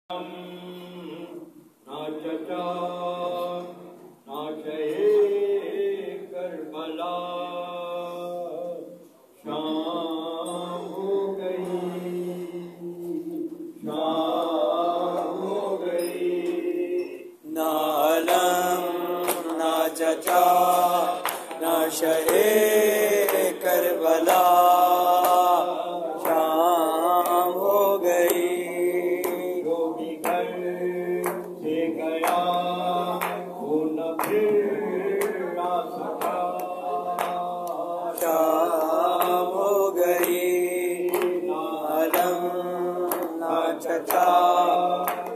نہ چچا نہ شہے کربلا شام ہو گئی نہ علم نہ چچا نہ شہے کربلا شام ہو گئی جو بھی گھر سے گیا وہ نہ پھر آ سکا شام ہو گئی نہ علم نہ چچا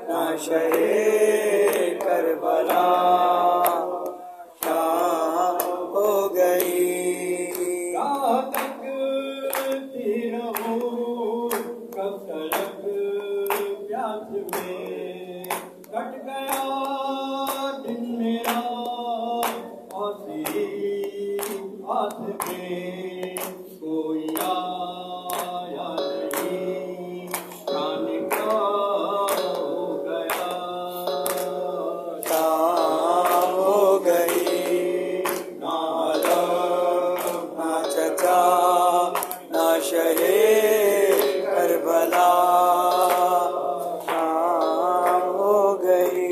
نہ شہے کربلا شام ہو گئی راہ تکتی رہوں کب تلک پیاس میں کٹ گیا دن میرا آسی آس میں کوئی آیا نہیں جانے کا ہو گیا شام ہو گئی نہ علم نہ چچا نہ شہے کربلا شام ہو گئی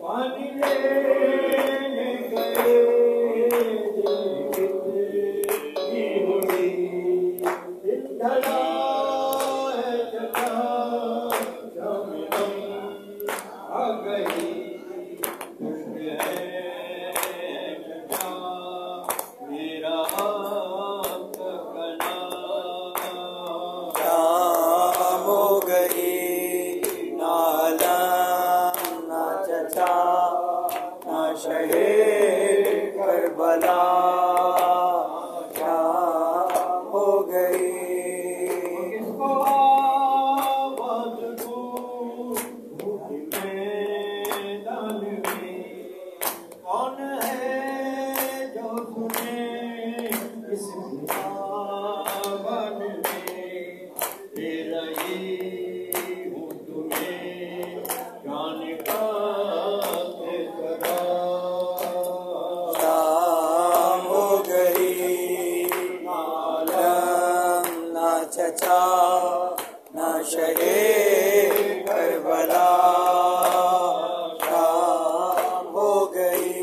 پانی لینے گئے کتنی ہوئی دل ڈھلا ہے چچا شام ہم آ گئی خوش ہے چچا میرا آپ کا گلا شام ہو گئی نہ علم نہ چچا نہ شہے کربلا شام ہو گئی کس کو آواز دوں بھوک میدان میں کون ہے جو سنے اس بیابان میں دے رہی ہوں تمہیں جان کا صدا شام ہو گئی نہ علم نہ چچا نہ شہے کربلا شام ہو گئی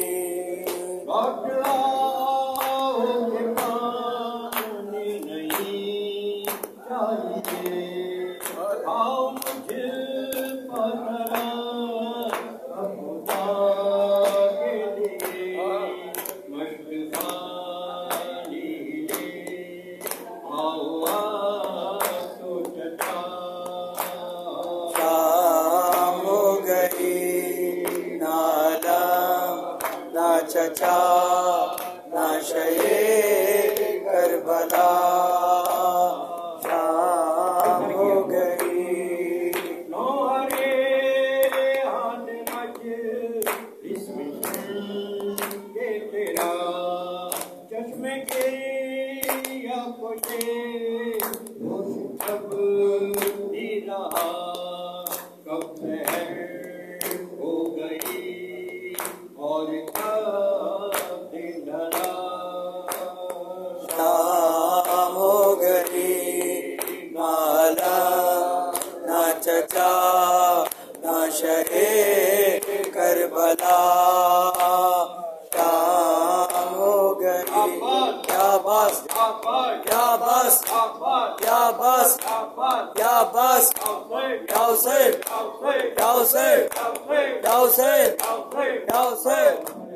لوٹ آؤ کہ پانی نہیں چاہیے آؤ مجھے پکڑا خدا کے لیے مشق پانی لے آؤ تو چچا شام ہو گئی نہ علم نہ چچا نہ شہے کربلا شام ہو گئی نوہرے آن مجھ اس مشن کے تیرا چشمے کے یا پوچھے ہوش کب ہی رہا کب سحر ہو گئی اور کب دن ڈھلا شام ہو گئی نہ علم نہ چچا نہ شہے کربلا شام ہو گئی کیا بس کیا بس کیا بس کیا بس کیا حسین کیا حسین کیا حسین کیا حسین